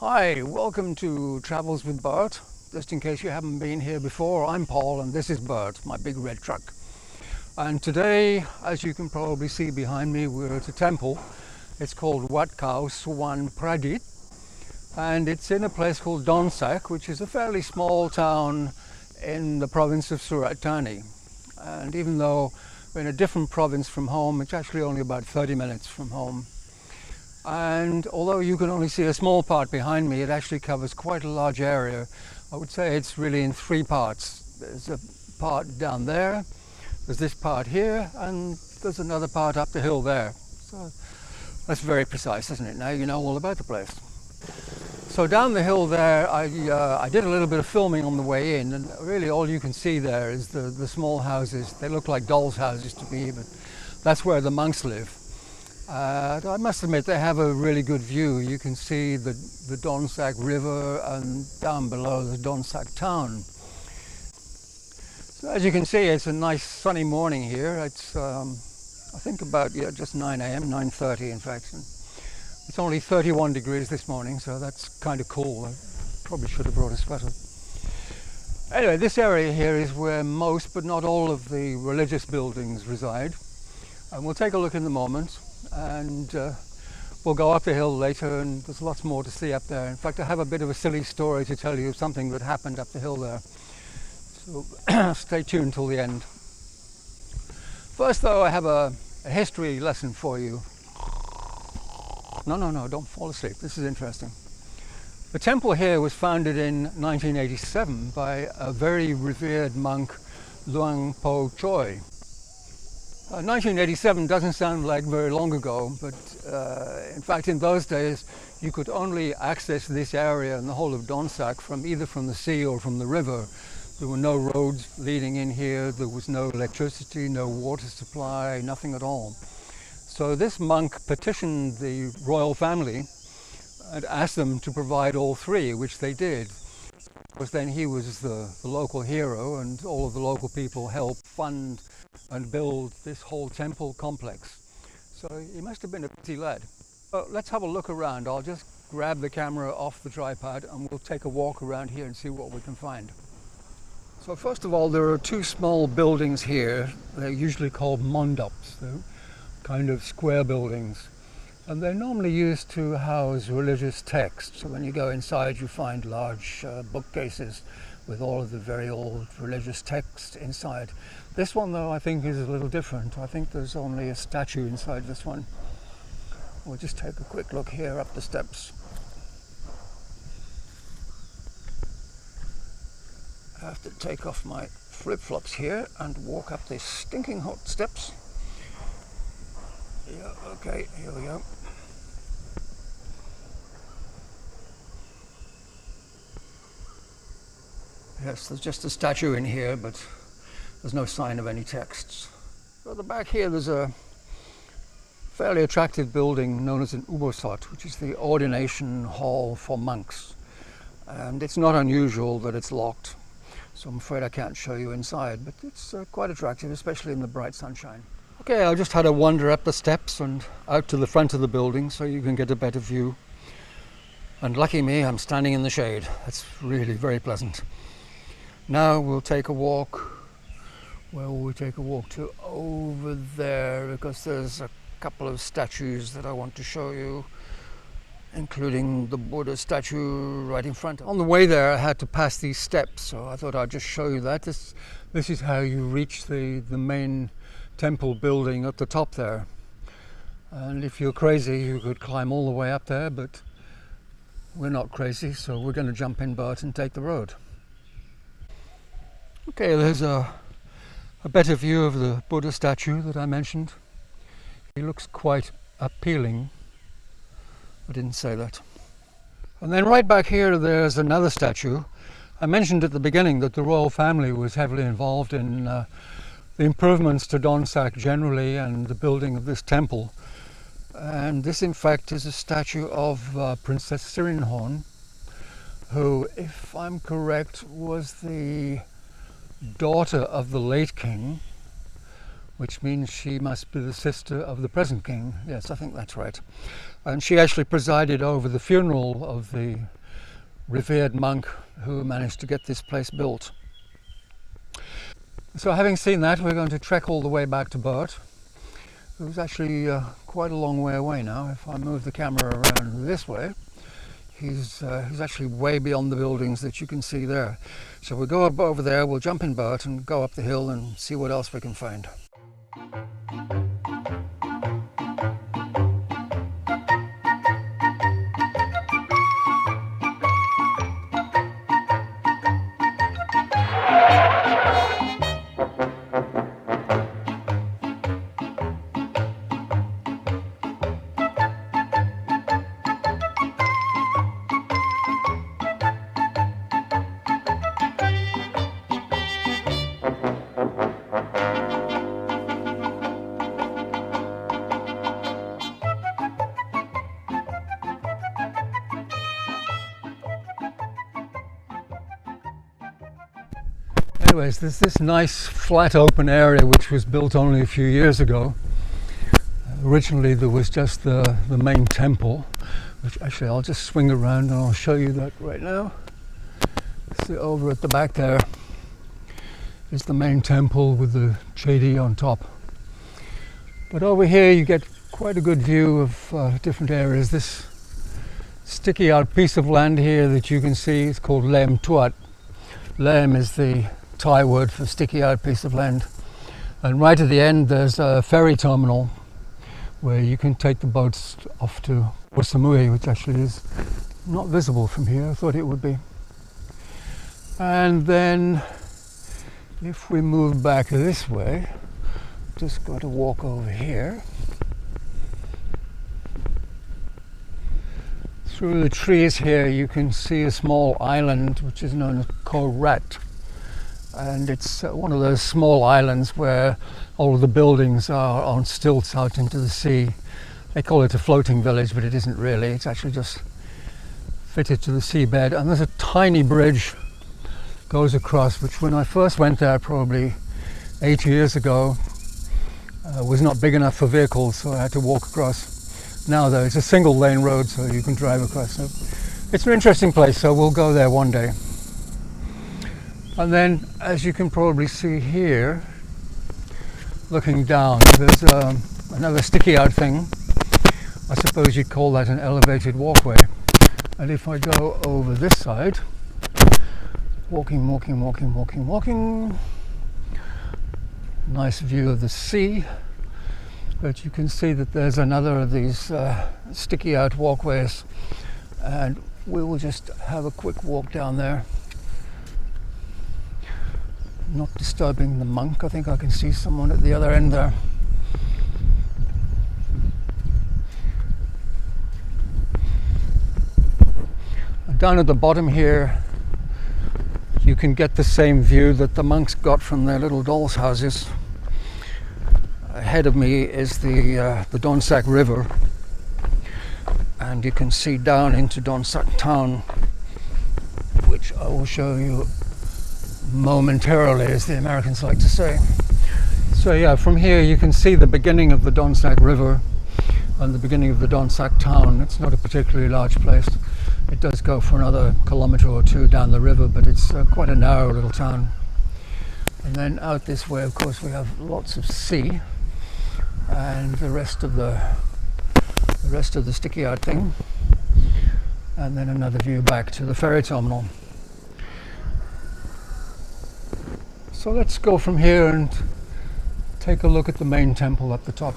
Hi, welcome to Travels with Bert. Just in case you haven't been here before, I'm Paul and this is Bert, my big red truck. And today, as you can probably see behind me, we're at a temple. It's called Wat Khao Suwan Pradit, and it's in a place called Don Sak, which is a fairly small town in the province of Surat Thani. And even though we're in a different province from home, it's actually only about 30 minutes from home. And although you can only see a small part behind me, it actually covers quite a large area. I would say it's really in three parts. There's a part down there, there's this part here, and there's another part up the hill there. So that's very precise, isn't it? Now you know all about the place. So down the hill there, I did a little bit of filming on the way in, and really all you can see there is the small houses. They look like dolls' houses to me, but that's where the monks live. I must admit they have a really good view. You can see the Don Sak River and down below the Don Sak town. So as you can see, it's a nice sunny morning here. It's I think about just 9 a.m., 9:30 in fact. And it's only 31 degrees this morning, so that's kind of cool. I probably should have brought a sweater. Anyway, this area here is where most, but not all, of the religious buildings reside. And we'll take a look in a moment. And we'll go up the hill later, and there's lots more to see up there. In fact, I have a bit of a silly story to tell you of something that happened up the hill there. So stay tuned till the end. First though, I have a history lesson for you. No, don't fall asleep. This is interesting. The temple here was founded in 1987 by a very revered monk, Laem Thuat. 1987 doesn't sound like very long ago, but in fact in those days you could only access this area and the whole of Don Sak from either from the sea or from the river. There were no roads leading in here, there was no electricity, no water supply, nothing at all. So this monk petitioned the royal family and asked them to provide all three, which they did. Because then he was the local hero, and all of the local people helped fund and build this whole temple complex. So he must have been a busy lad. So let's have a look around. I'll just grab the camera off the tripod and we'll take a walk around here and see what we can find. So first of all, there are two small buildings here. They're usually called mondaps. They're kind of square buildings. And they're normally used to house religious texts. So when you go inside, you find large bookcases with all of the very old religious texts inside. This one, though, I think is a little different. I think there's only a statue inside this one. We'll just take a quick look here up the steps. I have to take off my flip-flops here and walk up these stinking hot steps. Yeah, okay, here we go. Yes, there's just a statue in here, but there's no sign of any texts. So at the back here there's a fairly attractive building known as an ubosot, which is the ordination hall for monks. And it's not unusual that it's locked, so I'm afraid I can't show you inside, but it's quite attractive, especially in the bright sunshine. Okay, I just had a wander up the steps and out to the front of the building so you can get a better view. And lucky me, I'm standing in the shade. That's really very pleasant. Now we'll take a walk. Where will we take a walk to? Over there, because there's a couple of statues that I want to show you, including the Buddha statue right in front. On the way there I had to pass these steps, so I thought I'd just show you that. This is how you reach the main temple building at the top there. And if you're crazy, you could climb all the way up there, but we're not crazy, so we're going to jump in, Bert, and take the road. Okay, there's a better view of the Buddha statue that I mentioned. He looks quite appealing. I didn't say that. And then right back here there's another statue. I mentioned at the beginning that the royal family was heavily involved in the improvements to Don Sak generally and the building of this temple. And this in fact is a statue of Princess Sirindhorn, who, if I'm correct, was the daughter of the late king, which means she must be the sister of the present king. Yes, I think that's right. And she actually presided over the funeral of the revered monk who managed to get this place built. So having seen that, we're going to trek all the way back to Bert. It was actually quite a long way away now. If I move the camera around this way, he's actually way beyond the buildings that you can see there. So we'll go up over there, we'll jump in Bert and go up the hill and see what else we can find. Anyways, there's this nice flat open area which was built only a few years ago. Originally there was just the main temple, which actually I'll just swing around and I'll show you that right now. So over at the back there is the main temple with the chedi on top. But over here you get quite a good view of different areas. This sticky out piece of land here that you can see is called Laem Thuat. Laem is the Thai word for sticky out piece of land, and right at the end there's a ferry terminal where you can take the boats off to Koh Samui, which actually is not visible from here. I thought it would be. And then if we move back this way, just got to walk over here through the trees. Here you can see a small island which is known as Koh Rat. And it's one of those small islands where all of the buildings are on stilts out into the sea. They call it a floating village, but it isn't really. It's actually just fitted to the seabed. And there's a tiny bridge goes across, which when I first went there probably 8 years ago was not big enough for vehicles, so I had to walk across. Now though, it's a single lane road, so you can drive across. So it's an interesting place, so we'll go there one day. And then, as you can probably see here, looking down, there's another sticky out thing. I suppose you'd call that an elevated walkway. And if I go over this side, walking, nice view of the sea. But you can see that there's another of these sticky out walkways, and we will just have a quick walk down there. Not disturbing the monk. I think I can see someone at the other end there. And down at the bottom here you can get the same view that the monks got from their little dolls' houses. Ahead of me is the Don Sak river, and you can see down into Don Sak town, which I will show you momentarily, as the Americans like to say. So yeah, from here you can see the beginning of the Don Sak river and the beginning of the Don Sak town. It's not a particularly large place. It does go for another kilometre or two down the river, but it's quite a narrow little town. And then out this way, of course, we have lots of sea and the rest of the sticky out thing, and then another view back to the ferry terminal. So let's go from here and take a look at the main temple up the top.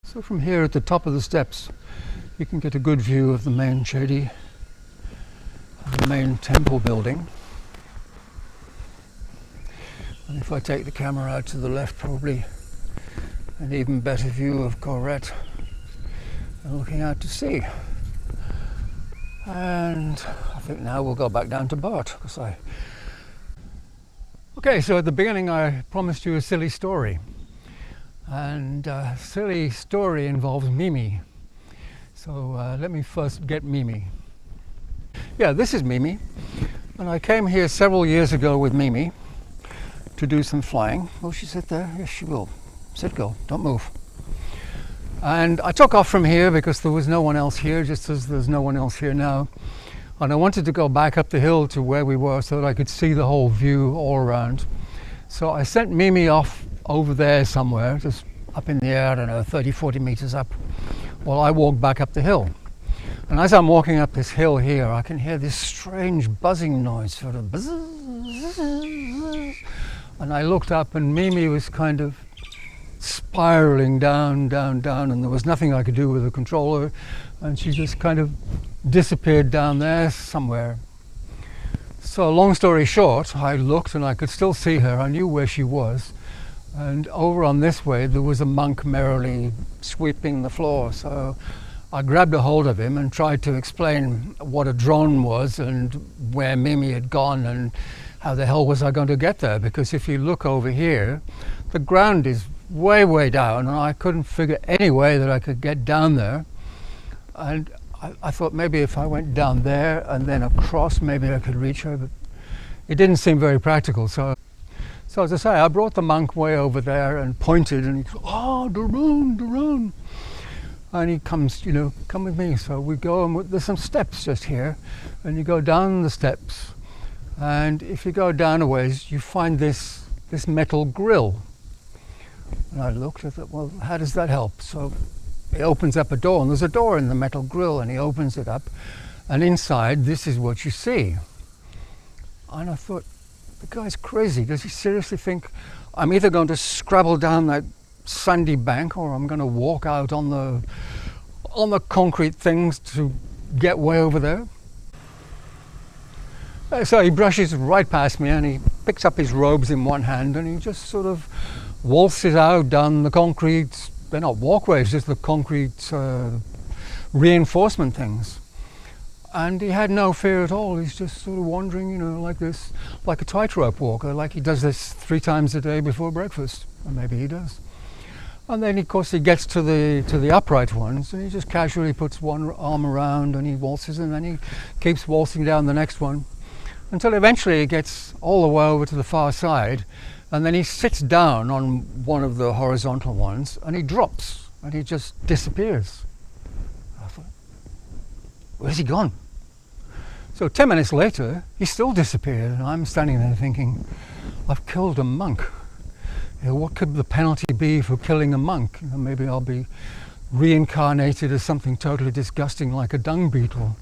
So from here at the top of the steps, you can get a good view of the main chedi, the main temple building. And if I take the camera out to the left, probably an even better view of Koh Rat and looking out to sea. And I think now we'll go back down to Bert. Okay, so at the beginning I promised you a silly story. And a silly story involves Mimi. So let me first get Mimi. Yeah, this is Mimi. And I came here several years ago with Mimi to do some flying. Will she sit there? Yes, she will. Sit, girl. Don't move. And I took off from here because there was no one else here, just as there's no one else here now. And I wanted to go back up the hill to where we were so that I could see the whole view all around. So I sent Mimi off over there somewhere, just up in the air, I don't know, 30, 40 meters up, while I walked back up the hill. And as I'm walking up this hill here, I can hear this strange buzzing noise, sort of buzz. And I looked up and Mimi was kind of spiraling down, down, down, and there was nothing I could do with the controller, and she just kind of disappeared down there somewhere. So long story short, I looked and I could still see her. I knew where she was. And over on this way, there was a monk merrily sweeping the floor. So I grabbed a hold of him and tried to explain what a drone was and where Mimi had gone and how the hell was I going to get there. Because if you look over here, the ground is way, way down, and I couldn't figure any way that I could get down there. And I thought maybe if I went down there and then across, maybe I could reach her, but it didn't seem very practical. So as I say, I brought the monk way over there and pointed, and he said, "Oh, Darun." And he comes, come with me. So we go, and there's some steps just here, and you go down the steps, and if you go down a ways, you find this metal grill. And I looked, I thought, well, how does that help? So he opens up a door, and there's a door in the metal grill, and he opens it up, and inside, this is what you see. And I thought, the guy's crazy. Does he seriously think I'm either going to scrabble down that sandy bank, or I'm going to walk out on the concrete things to get way over there? So he brushes right past me, and he picks up his robes in one hand, and he just sort of waltzes out down the concrete, they're not walkways, just the concrete reinforcement things. And he had no fear at all. He's just sort of wandering, like this, like a tightrope walker, like he does this 3 times a day before breakfast. Or maybe he does. And then, of course, he gets to the upright ones, and he just casually puts one arm around, and he waltzes, and then he keeps waltzing down the next one, until eventually he gets all the way over to the far side, and then he sits down on one of the horizontal ones, and he drops, and he just disappears. I thought, where's he gone? So 10 minutes later, he still disappeared, and I'm standing there thinking, I've killed a monk. What could the penalty be for killing a monk? Maybe I'll be reincarnated as something totally disgusting like a dung beetle.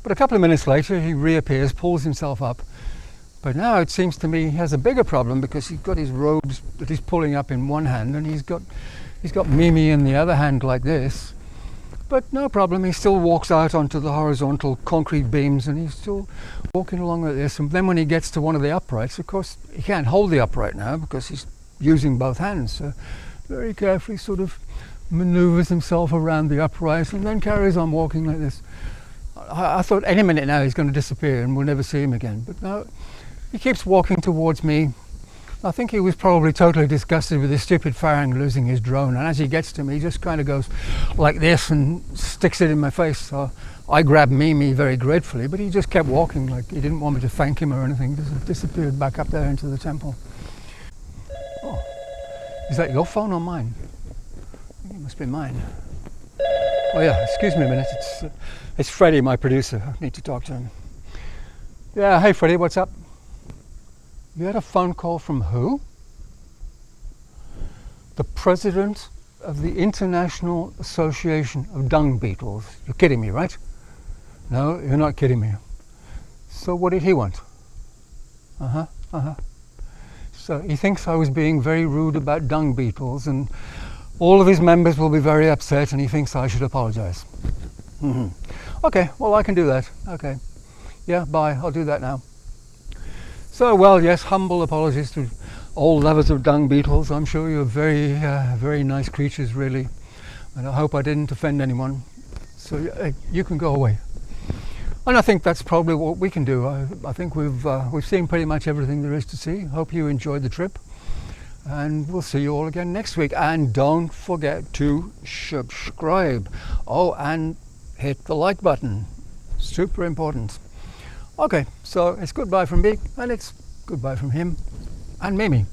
But a couple of minutes later, he reappears, pulls himself up. But now it seems to me he has a bigger problem, because he's got his robes that he's pulling up in one hand, and he's got Mimi in the other hand like this. But no problem, he still walks out onto the horizontal concrete beams, and he's still walking along like this. And then when he gets to one of the uprights, of course, he can't hold the upright now because he's using both hands. So very carefully sort of maneuvers himself around the upright and then carries on walking like this. I thought any minute now he's going to disappear and we'll never see him again. But no, he keeps walking towards me. I think he was probably totally disgusted with this stupid Farang losing his drone, and as he gets to me, he just kind of goes like this and sticks it in my face. So I grabbed Mimi very gratefully, but he just kept walking like he didn't want me to thank him or anything. Just disappeared back up there into the temple. Oh, is that your phone or mine? I think it must be mine. Oh yeah, excuse me a minute. It's Freddie, my producer. I need to talk to him. Yeah, hey Freddie, what's up? You had a phone call from who? The president of the International Association of Dung Beetles. You're kidding me, right? No, you're not kidding me. So what did he want? So he thinks I was being very rude about dung beetles, and all of his members will be very upset, and he thinks I should apologize. Okay, well, I can do that. Okay. Yeah, bye. I'll do that now. So, well, yes, humble apologies to all lovers of dung beetles. I'm sure you're very nice creatures, really. And I hope I didn't offend anyone. So you can go away. And I think that's probably what we can do. I think we've seen pretty much everything there is to see. Hope you enjoyed the trip, and we'll see you all again next week. And don't forget to subscribe. Oh, and hit the like button. Super important. Okay, so it's goodbye from me, and it's goodbye from him and Mimi.